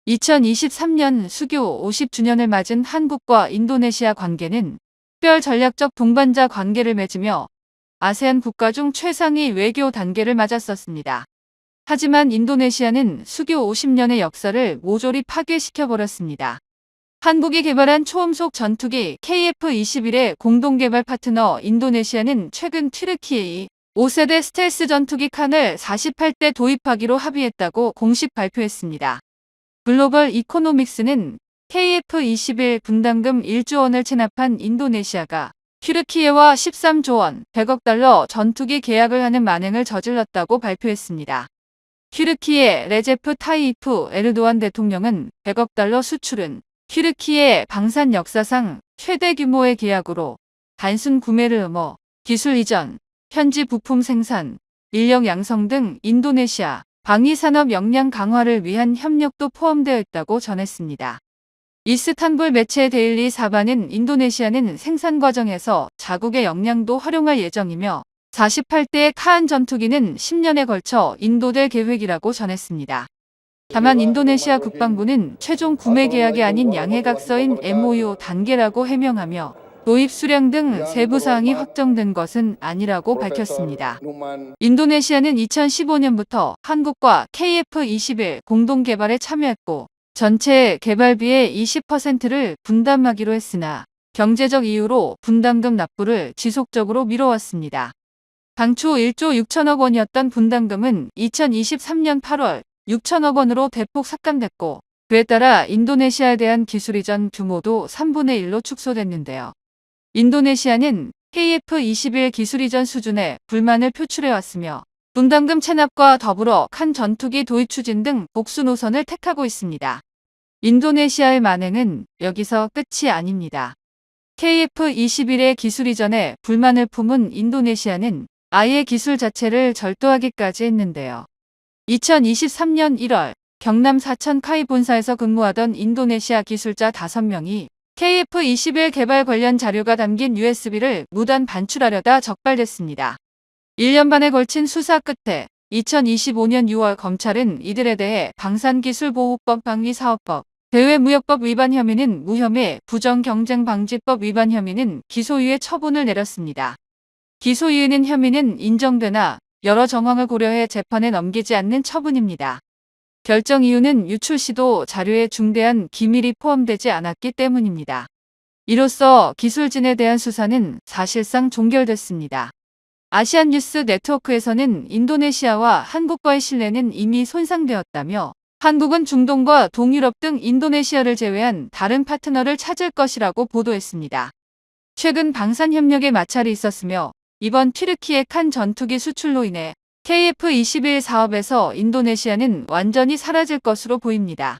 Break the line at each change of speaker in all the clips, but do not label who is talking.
2023년 수교 50주년을 맞은 한국과 인도네시아 관계는 특별 전략적 동반자 관계를 맺으며 아세안 국가 중 최상위 외교 단계를 맞았었습니다. 하지만 인도네시아는 수교 50년의 역사를 모조리 파괴시켜버렸습니다. 한국이 개발한 초음속 전투기 KF-21의 공동개발 파트너 인도네시아는 최근 튀르키예의 5세대 스텔스 전투기 칸을 48대 도입하기로 합의했다고 공식 발표했습니다. 글로벌 이코노믹스는 KF-21 분담금 1조 원을 체납한 인도네시아가 튀르키예와 13조 원, 100억 달러 전투기 계약을 하는 만행을 저질렀다고 발표했습니다. 튀르키예 레제프 타이이프 에르도안 대통령은 100억 달러 수출은 튀르키예 방산 역사상 최대 규모의 계약으로 단순 구매를 넘어 기술 이전, 현지 부품 생산, 인력 양성 등 인도네시아 방위산업 역량 강화를 위한 협력도 포함되어 있다고 전했습니다. 이스탄불 매체 데일리 사바는 인도네시아는 생산 과정에서 자국의 역량도 활용할 예정이며 48대의 카안 전투기는 10년에 걸쳐 인도될 계획이라고 전했습니다. 다만 인도네시아 국방부는 최종 구매 계약이 아닌 양해각서인 MOU 단계라고 해명하며 도입 수량 등 세부 사항이 확정된 것은 아니라고 밝혔습니다. 인도네시아는 2015년부터 한국과 KF-21 공동 개발에 참여했고 전체 개발비의 20%를 분담하기로 했으나 경제적 이유로 분담금 납부를 지속적으로 미뤄왔습니다. 당초 1조 6천억 원이었던 분담금은 2023년 8월 6천억 원으로 대폭 삭감됐고 그에 따라 인도네시아에 대한 기술 이전 규모도 3분의 1로 축소됐는데요. 인도네시아는 KF-21 기술 이전 수준에 불만을 표출해왔으며 분담금 체납과 더불어 칸 전투기 도입 추진 등 복수 노선을 택하고 있습니다. 인도네시아의 만행은 여기서 끝이 아닙니다. KF-21의 기술 이전에 불만을 품은 인도네시아는 아예 기술 자체를 절도하기까지 했는데요. 2023년 1월 경남 사천 카이 본사에서 근무하던 인도네시아 기술자 5명이 KF-21 개발 관련 자료가 담긴 USB를 무단 반출하려다 적발됐습니다. 1년 반에 걸친 수사 끝에 2025년 6월 검찰은 이들에 대해 방산기술보호법 방위사업법, 대외무역법 위반 혐의는 무혐의, 부정경쟁방지법 위반 혐의는 기소유예 처분을 내렸습니다. 기소유예는 혐의는 인정되나 여러 정황을 고려해 재판에 넘기지 않는 처분입니다. 결정 이유는 유출 시도 자료에 중대한 기밀이 포함되지 않았기 때문입니다. 이로써 기술진에 대한 수사는 사실상 종결됐습니다. 아시안뉴스 네트워크에서는 인도네시아와 한국과의 신뢰는 이미 손상되었다며 한국은 중동과 동유럽 등 인도네시아를 제외한 다른 파트너를 찾을 것이라고 보도했습니다. 최근 방산협력에 마찰이 있었으며 이번 튀르키예 칸 전투기 수출로 인해 KF-21 사업에서 인도네시아는 완전히 사라질 것으로 보입니다.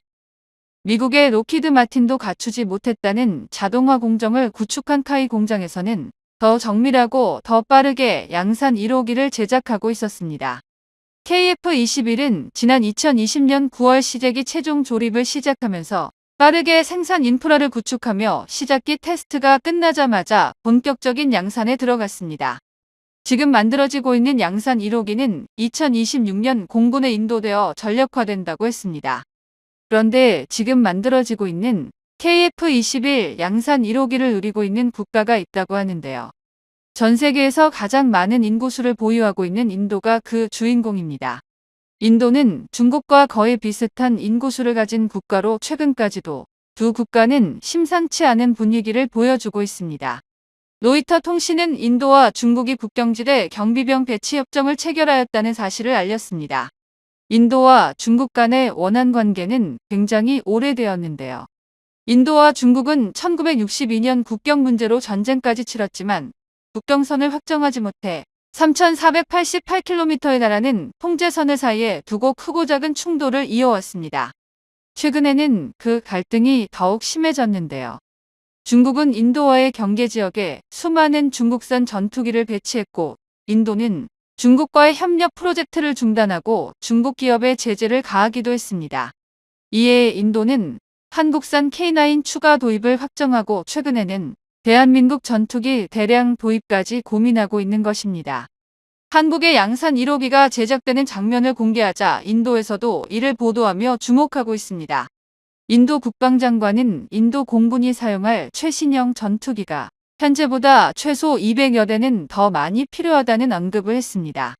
미국의 로키드 마틴도 갖추지 못했다는 자동화 공정을 구축한 카이 공장에서는 더 정밀하고 더 빠르게 양산 1호기를 제작하고 있었습니다. KF-21은 지난 2020년 9월 시제기 최종 조립을 시작하면서 빠르게 생산 인프라를 구축하며 시작기 테스트가 끝나자마자 본격적인 양산에 들어갔습니다. 지금 만들어지고 있는 양산 1호기는 2026년 공군에 인도되어 전력화된다고 했습니다. 그런데 지금 만들어지고 있는 KF-21 양산 1호기를 누리고 있는 국가가 있다고 하는데요. 전 세계에서 가장 많은 인구수를 보유하고 있는 인도가 그 주인공입니다. 인도는 중국과 거의 비슷한 인구수를 가진 국가로 최근까지도 두 국가는 심상치 않은 분위기를 보여주고 있습니다. 로이터 통신은 인도와 중국이 국경지대 경비병 배치 협정을 체결하였다는 사실을 알렸습니다. 인도와 중국 간의 원한 관계는 굉장히 오래되었는데요. 인도와 중국은 1962년 국경 문제로 전쟁까지 치렀지만 국경선을 확정하지 못해 3,488km에 달하는 통제선을 사이에 두고 크고 작은 충돌을 이어왔습니다. 최근에는 그 갈등이 더욱 심해졌는데요. 중국은 인도와의 경계 지역에 수많은 중국산 전투기를 배치했고 인도는 중국과의 협력 프로젝트를 중단하고 중국 기업에 제재를 가하기도 했습니다. 이에 인도는 한국산 K9 추가 도입을 확정하고 최근에는 대한민국 전투기 대량 도입까지 고민하고 있는 것입니다. 한국의 양산 1호기가 제작되는 장면을 공개하자 인도에서도 이를 보도하며 주목하고 있습니다. 인도 국방장관은 인도 공군이 사용할 최신형 전투기가 현재보다 최소 200여 대는 더 많이 필요하다는 언급을 했습니다.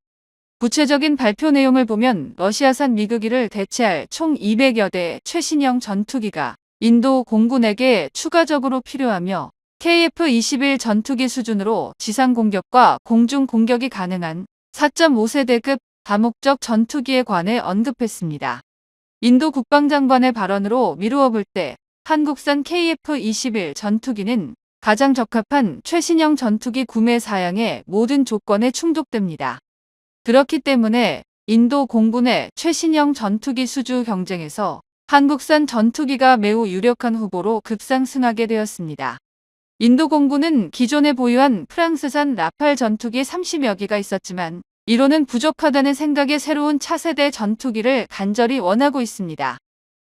구체적인 발표 내용을 보면 러시아산 미그기를 대체할 총 200여 대 최신형 전투기가 인도 공군에게 추가적으로 필요하며 KF-21 전투기 수준으로 지상 공격과 공중 공격이 가능한 4.5세대급 다목적 전투기에 관해 언급했습니다. 인도 국방장관의 발언으로 미루어 볼 때 한국산 KF-21 전투기는 가장 적합한 최신형 전투기 구매 사양의 모든 조건에 충족됩니다. 그렇기 때문에 인도 공군의 최신형 전투기 수주 경쟁에서 한국산 전투기가 매우 유력한 후보로 급상승하게 되었습니다. 인도 공군은 기존에 보유한 프랑스산 라팔 전투기 30여 기가 있었지만 이로는 부족하다는 생각에 새로운 차세대 전투기를 간절히 원하고 있습니다.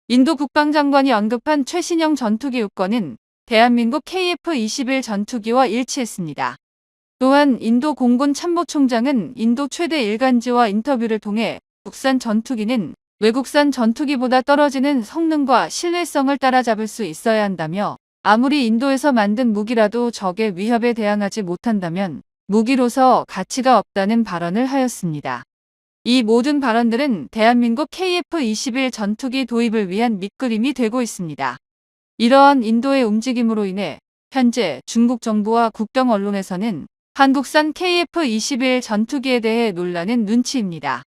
인도 국방장관이 언급한 최신형 전투기 요건은 대한민국 KF-21 전투기와 일치했습니다. 또한 인도 공군 참모총장은 인도 최대 일간지와 인터뷰를 통해 국산 전투기는 외국산 전투기보다 떨어지는 성능과 신뢰성을 따라잡을 수 있어야 한다며 아무리 인도에서 만든 무기라도 적의 위협에 대항하지 못한다면 무기로서 가치가 없다는 발언을 하였습니다. 이 모든 발언들은 대한민국 KF-21 전투기 도입을 위한 밑그림이 되고 있습니다. 이러한 인도의 움직임으로 인해 현재 중국 정부와 국경 언론에서는 한국산 KF-21 전투기에 대해 논란은 눈치입니다.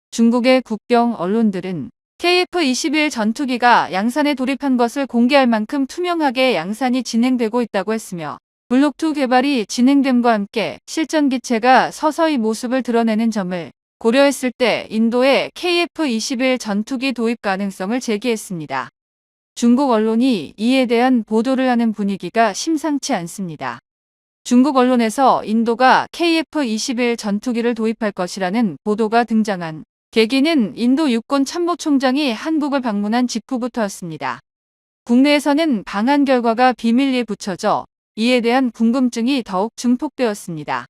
중국의 국경 언론들은 KF-21 전투기가 양산에 돌입한 것을 공개할 만큼 투명하게 양산이 진행되고 있다고 했으며 블록2 개발이 진행됨과 함께 실전 기체가 서서히 모습을 드러내는 점을 고려했을 때 인도의 KF-21 전투기 도입 가능성을 제기했습니다. 중국 언론이 이에 대한 보도를 하는 분위기가 심상치 않습니다. 중국 언론에서 인도가 KF-21 전투기를 도입할 것이라는 보도가 등장한 계기는 인도 육군 참모총장이 한국을 방문한 직후부터였습니다. 국내에서는 방한 결과가 비밀리에 붙여져 이에 대한 궁금증이 더욱 증폭되었습니다.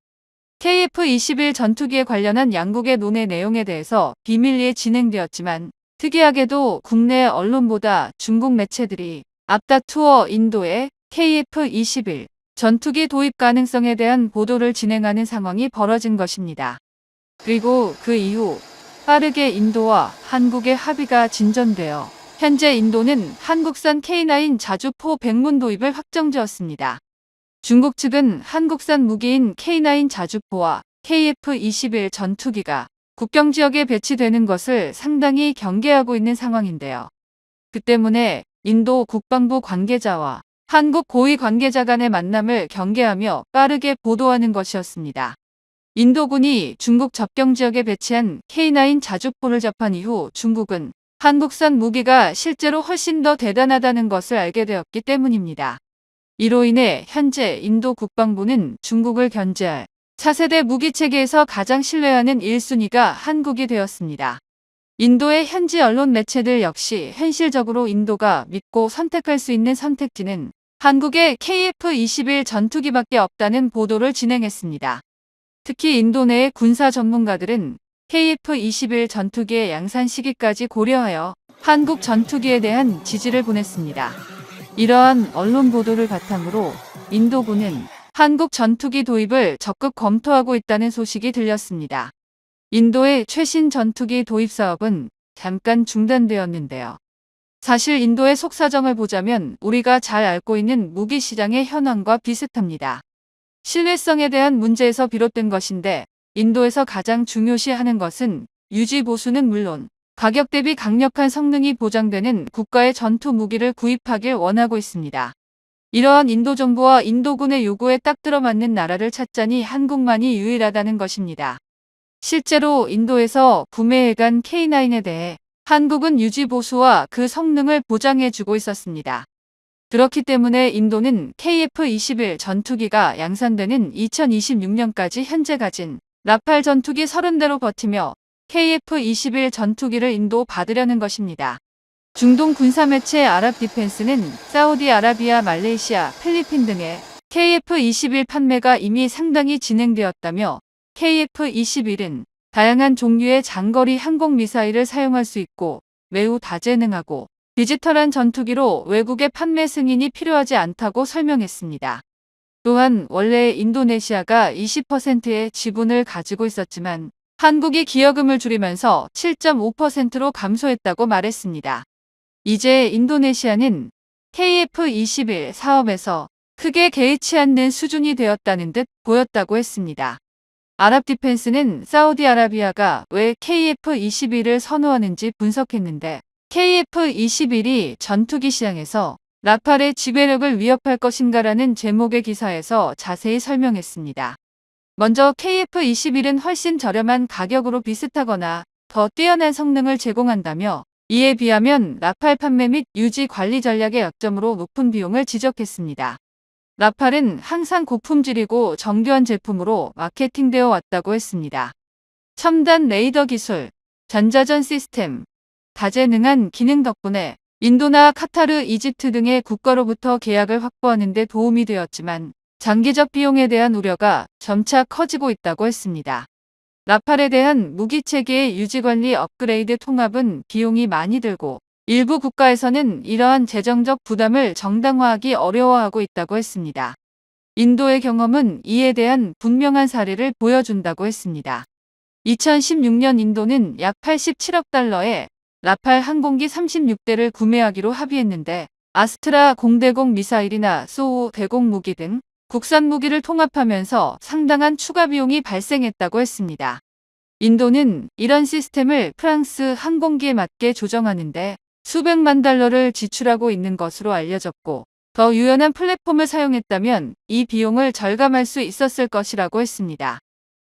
KF-21 전투기에 관련한 양국의 논의 내용에 대해서 비밀리에 진행되었지만 특이하게도 국내 언론보다 중국 매체들이 앞다투어 인도의 KF-21 전투기 도입 가능성에 대한 보도를 진행하는 상황이 벌어진 것입니다. 그리고 그 이후 빠르게 인도와 한국의 합의가 진전되어 현재 인도는 한국산 K9 자주포 백문 도입을 확정지었습니다. 중국 측은 한국산 무기인 K9 자주포와 KF-21 전투기가 국경 지역에 배치되는 것을 상당히 경계하고 있는 상황인데요. 그 때문에 인도 국방부 관계자와 한국 고위 관계자 간의 만남을 경계하며 빠르게 보도하는 것이었습니다. 인도군이 중국 접경 지역에 배치한 K9 자주포를 접한 이후 중국은 한국산 무기가 실제로 훨씬 더 대단하다는 것을 알게 되었기 때문입니다. 이로 인해 현재 인도 국방부는 중국을 견제할 차세대 무기 체계에서 가장 신뢰하는 1순위가 한국이 되었습니다. 인도의 현지 언론 매체들 역시 현실적으로 인도가 믿고 선택할 수 있는 선택지는 한국의 KF-21 전투기밖에 없다는 보도를 진행했습니다. 특히 인도 내의 군사 전문가들은 KF-21 전투기의 양산 시기까지 고려하여 한국 전투기에 대한 지지를 보냈습니다. 이러한 언론 보도를 바탕으로 인도군은 한국 전투기 도입을 적극 검토하고 있다는 소식이 들렸습니다. 인도의 최신 전투기 도입 사업은 잠깐 중단되었는데요. 사실 인도의 속사정을 보자면 우리가 잘 알고 있는 무기 시장의 현황과 비슷합니다. 신뢰성에 대한 문제에서 비롯된 것인데 인도에서 가장 중요시하는 것은 유지 보수는 물론 가격 대비 강력한 성능이 보장되는 국가의 전투 무기를 구입하길 원하고 있습니다. 이러한 인도 정부와 인도군의 요구에 딱 들어맞는 나라를 찾자니 한국만이 유일하다는 것입니다. 실제로 인도에서 구매해간 K9에 대해 한국은 유지 보수와 그 성능을 보장해주고 있었습니다. 그렇기 때문에 인도는 KF-21 전투기가 양산되는 2026년까지 현재 가진 라팔 전투기 30대로 버티며 KF-21 전투기를 인도 받으려는 것입니다. 중동 군사매체 아랍디펜스는 사우디아라비아, 말레이시아, 필리핀 등의 KF-21 판매가 이미 상당히 진행되었다며 KF-21은 다양한 종류의 장거리 항공미사일을 사용할 수 있고 매우 다재능하고 디지털한 전투기로 외국의 판매 승인이 필요하지 않다고 설명했습니다. 또한 원래 인도네시아가 20%의 지분을 가지고 있었지만 한국이 기여금을 줄이면서 7.5%로 감소했다고 말했습니다. 이제 인도네시아는 KF-21 사업에서 크게 개의치 않는 수준이 되었다는 듯 보였다고 했습니다. 아랍디펜스는 사우디아라비아가 왜 KF-21을 선호하는지 분석했는데 KF-21이 전투기 시장에서 라팔의 지배력을 위협할 것인가라는 제목의 기사에서 자세히 설명했습니다. 먼저 KF-21은 훨씬 저렴한 가격으로 비슷하거나 더 뛰어난 성능을 제공한다며 이에 비하면 라팔 판매 및 유지 관리 전략의 약점으로 높은 비용을 지적했습니다. 라팔은 항상 고품질이고 정교한 제품으로 마케팅되어 왔다고 했습니다. 첨단 레이더 기술, 전자전 시스템, 다재능한 기능 덕분에 인도나 카타르, 이집트 등의 국가로부터 계약을 확보하는 데 도움이 되었지만 장기적 비용에 대한 우려가 점차 커지고 있다고 했습니다. 라팔에 대한 무기체계의 유지관리 업그레이드 통합은 비용이 많이 들고 일부 국가에서는 이러한 재정적 부담을 정당화하기 어려워하고 있다고 했습니다. 인도의 경험은 이에 대한 분명한 사례를 보여준다고 했습니다. 2016년 인도는 약 87억 달러에 라팔 항공기 36대를 구매하기로 합의했는데 아스트라 공대공 미사일이나 소우 대공 무기 등 국산 무기를 통합하면서 상당한 추가 비용이 발생했다고 했습니다. 인도는 이런 시스템을 프랑스 항공기에 맞게 조정하는데 수백만 달러를 지출하고 있는 것으로 알려졌고 더 유연한 플랫폼을 사용했다면 이 비용을 절감할 수 있었을 것이라고 했습니다.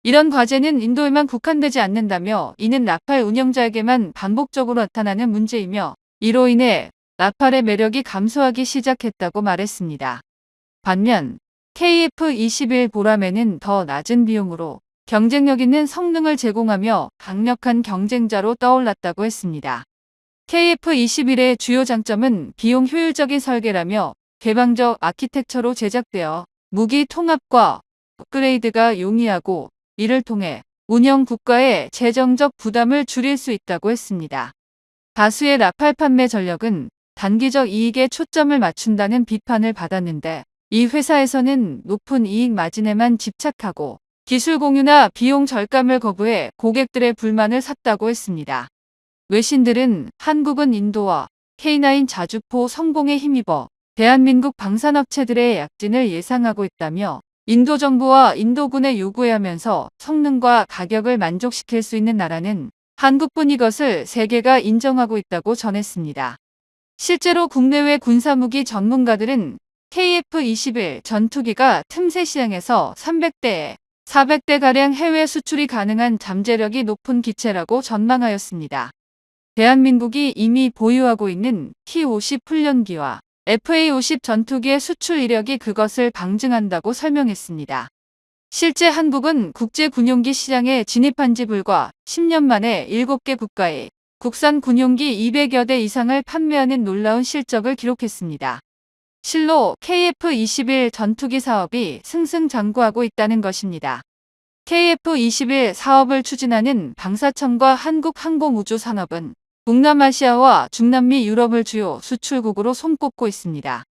이런 과제는 인도에만 국한되지 않는다며 이는 라팔 운영자에게만 반복적으로 나타나는 문제이며 이로 인해 라팔의 매력이 감소하기 시작했다고 말했습니다. 반면 KF-21 보람에는 더 낮은 비용으로 경쟁력 있는 성능을 제공하며 강력한 경쟁자로 떠올랐다고 했습니다. KF-21의 주요 장점은 비용 효율적인 설계라며 개방적 아키텍처로 제작되어 무기 통합과 업그레이드가 용이하고 이를 통해 운영 국가의 재정적 부담을 줄일 수 있다고 했습니다. 다수의 라팔 판매 전력은 단기적 이익에 초점을 맞춘다는 비판을 받았는데 이 회사에서는 높은 이익 마진에만 집착하고 기술 공유나 비용 절감을 거부해 고객들의 불만을 샀다고 했습니다. 외신들은 한국은 인도와 K9 자주포 성공에 힘입어 대한민국 방산업체들의 약진을 예상하고 있다며 인도 정부와 인도군에 요구하면서 성능과 가격을 만족시킬 수 있는 나라는 한국뿐인 것을 세계가 인정하고 있다고 전했습니다. 실제로 국내외 군사무기 전문가들은 KF-21 전투기가 틈새 시장에서 300대에 400대가량 해외 수출이 가능한 잠재력이 높은 기체라고 전망하였습니다. 대한민국이 이미 보유하고 있는 T-50 훈련기와 FA-50 전투기의 수출 이력이 그것을 방증한다고 설명했습니다. 실제 한국은 국제 군용기 시장에 진입한 지 불과 10년 만에 7개 국가에 국산 군용기 200여 대 이상을 판매하는 놀라운 실적을 기록했습니다. 실로 KF-21 전투기 사업이 승승장구하고 있다는 것입니다. KF-21 사업을 추진하는 방사청과 한국항공우주산업은 동남아시아와 중남미 유럽을 주요 수출국으로 손꼽고 있습니다.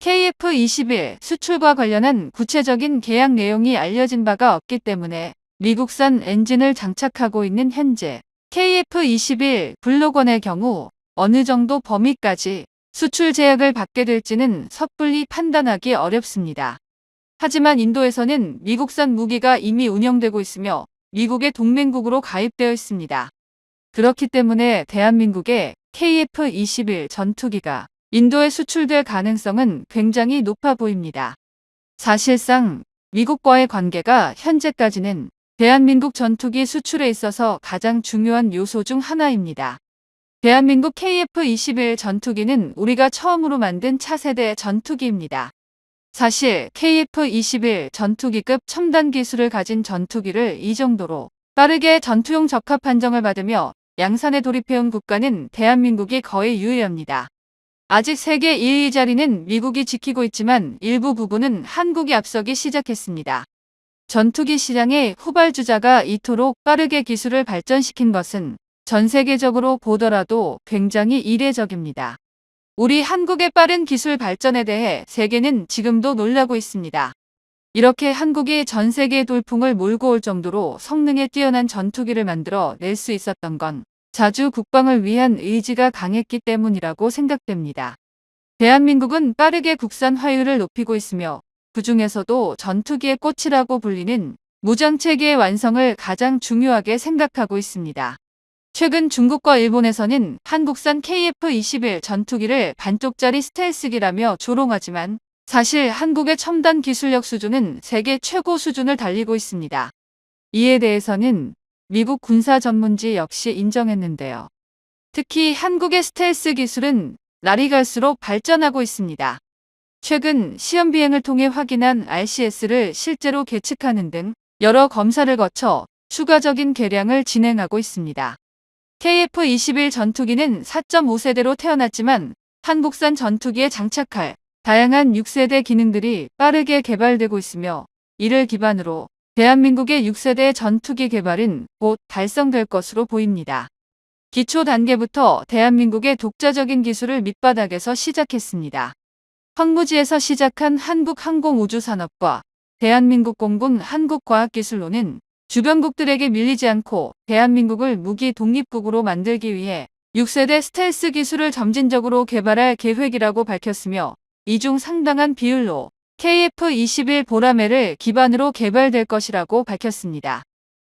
KF-21 수출과 관련한 구체적인 계약 내용이 알려진 바가 없기 때문에 미국산 엔진을 장착하고 있는 현재 KF-21 블록원의 경우 어느 정도 범위까지 수출 제약을 받게 될지는 섣불리 판단하기 어렵습니다. 하지만 인도에서는 미국산 무기가 이미 운영되고 있으며 미국의 동맹국으로 가입되어 있습니다. 그렇기 때문에 대한민국의 KF-21 전투기가 인도에 수출될 가능성은 굉장히 높아 보입니다. 사실상 미국과의 관계가 현재까지는 대한민국 전투기 수출에 있어서 가장 중요한 요소 중 하나입니다. 대한민국 KF-21 전투기는 우리가 처음으로 만든 차세대 전투기입니다. 사실 KF-21 전투기급 첨단 기술을 가진 전투기를 이 정도로 빠르게 전투용 적합 판정을 받으며 양산에 돌입해온 국가는 대한민국이 거의 유일합니다. 아직 세계 1위 자리는 미국이 지키고 있지만 일부 부분은 한국이 앞서기 시작했습니다. 전투기 시장의 후발주자가 이토록 빠르게 기술을 발전시킨 것은 전 세계적으로 보더라도 굉장히 이례적입니다. 우리 한국의 빠른 기술 발전에 대해 세계는 지금도 놀라고 있습니다. 이렇게 한국이 전 세계 돌풍을 몰고 올 정도로 성능에 뛰어난 전투기를 만들어 낼 수 있었던 건 자주 국방을 위한 의지가 강했기 때문이라고 생각됩니다. 대한민국은 빠르게 국산 화율을 높이고 있으며 그 중에서도 전투기의 꽃이라고 불리는 무장체계의 완성을 가장 중요하게 생각하고 있습니다. 최근 중국과 일본에서는 한국산 KF-21 전투기를 반쪽짜리 스텔스기라며 조롱하지만 사실 한국의 첨단 기술력 수준은 세계 최고 수준을 달리고 있습니다. 이에 대해서는 미국 군사 전문지 역시 인정했는데요. 특히 한국의 스텔스 기술은 날이 갈수록 발전하고 있습니다. 최근 시험 비행을 통해 확인한 RCS를 실제로 계측하는 등 여러 검사를 거쳐 추가적인 개량을 진행하고 있습니다. KF-21 전투기는 4.5세대로 태어났지만 한국산 전투기에 장착할 다양한 6세대 기능들이 빠르게 개발되고 있으며 이를 기반으로 대한민국의 6세대 전투기 개발은 곧 달성될 것으로 보입니다. 기초 단계부터 대한민국의 독자적인 기술을 밑바닥에서 시작했습니다. 황무지에서 시작한 한국 항공우주산업과 대한민국 공군 한국과학기술로는 주변국들에게 밀리지 않고 대한민국을 무기 독립국으로 만들기 위해 6세대 스텔스 기술을 점진적으로 개발할 계획이라고 밝혔으며 이 중 상당한 비율로 KF-21 보라매를 기반으로 개발될 것이라고 밝혔습니다.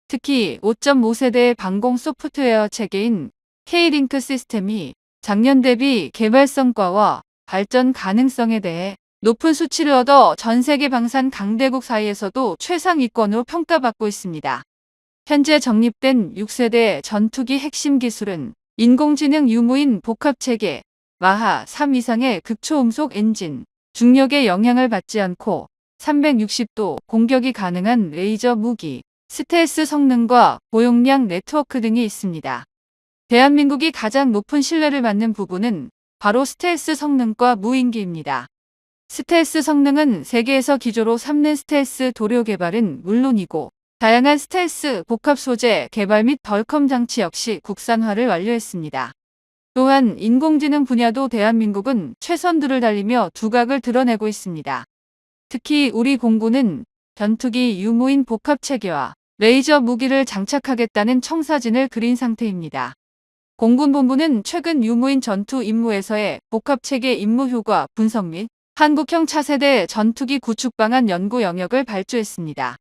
특히 5.5세대의 방공 소프트웨어 체계인 K-링크 시스템이 작년 대비 개발 성과와 발전 가능성에 대해 높은 수치를 얻어 전 세계 방산 강대국 사이에서도 최상위권으로 평가받고 있습니다. 현재 정립된 6세대 전투기 핵심 기술은 인공지능 유무인 복합체계, 마하 3 이상의 극초음속 엔진, 중력의 영향을 받지 않고 360도 공격이 가능한 레이저 무기, 스텔스 성능과 고용량 네트워크 등이 있습니다. 대한민국이 가장 높은 신뢰를 받는 부분은 바로 스텔스 성능과 무인기입니다. 스텔스 성능은 세계에서 기조로 삼는 스텔스 도료 개발은 물론이고 다양한 스텔스 복합 소재 개발 및 덜컴 장치 역시 국산화를 완료했습니다. 또한 인공지능 분야도 대한민국은 최선두를 달리며 두각을 드러내고 있습니다. 특히 우리 공군은 전투기 유무인 복합체계와 레이저 무기를 장착하겠다는 청사진을 그린 상태입니다. 공군본부는 최근 유무인 전투 임무에서의 복합체계 임무 효과 분석 및 한국형 차세대 전투기 구축 방안 연구 영역을 발주했습니다.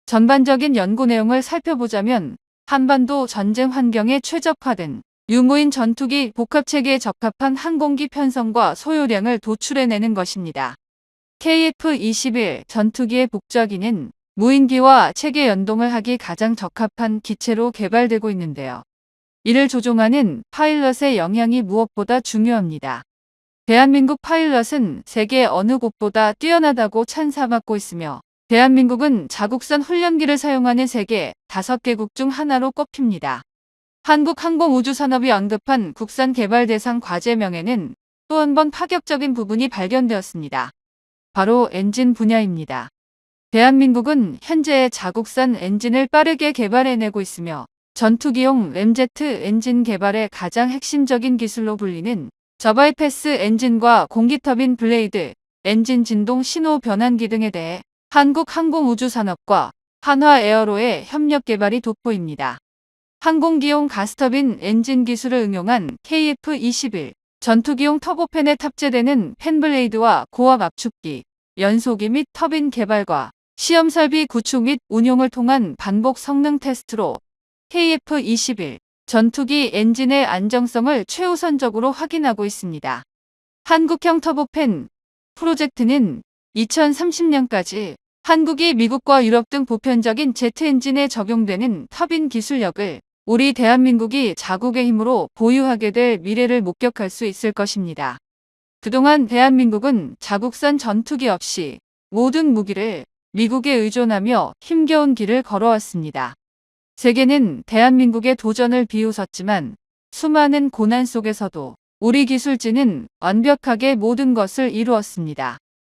전반적인 연구 내용을 살펴보자면 한반도 전쟁 환경에 최적화된 유무인 전투기 복합체계에 적합한 항공기 편성과 소요량을 도출해내는 것입니다. KF-21 전투기의 복좌기는 무인기와 체계 연동을 하기 가장 적합한 기체로 개발되고 있는데요. 이를 조종하는 파일럿의 영향이 무엇보다 중요합니다. 대한민국 파일럿은 세계 어느 곳보다 뛰어나다고 찬사받고 있으며 대한민국은 자국산 훈련기를 사용하는 세계 5개국 중 하나로 꼽힙니다. 한국항공우주산업이 언급한 국산 개발 대상 과제명에는 또 한 번 파격적인 부분이 발견되었습니다. 바로 엔진 분야입니다. 대한민국은 현재 자국산 엔진을 빠르게 개발해내고 있으며 전투기용 램제트 엔진 개발의 가장 핵심적인 기술로 불리는 저바이패스 엔진과 공기터빈 블레이드, 엔진 진동 신호 변환기 등에 대해 한국항공우주산업과 한화에어로의 협력 개발이 돋보입니다. 항공기용 가스터빈 엔진 기술을 응용한 KF-21 전투기용 터보팬에 탑재되는 팬블레이드와 고압 압축기, 연소기 및 터빈 개발과 시험 설비 구축 및 운용을 통한 반복 성능 테스트로 KF-21 전투기 엔진의 안정성을 최우선적으로 확인하고 있습니다. 한국형 터보팬 프로젝트는 2030년까지 한국이 미국과 유럽 등 보편적인 제트 엔진에 적용되는 터빈 기술력을 우리 대한민국이 자국의 힘으로 보유하게 될 미래를 목격할 수 있을 것입니다. 그동안 대한민국은 자국산 전투기 없이 모든 무기를 미국에 의존하며 힘겨운 길을 걸어왔습니다. 세계는 대한민국의 도전을 비웃었지만 수많은 고난 속에서도 우리 기술진은 완벽하게 모든 것을 이루었습니다.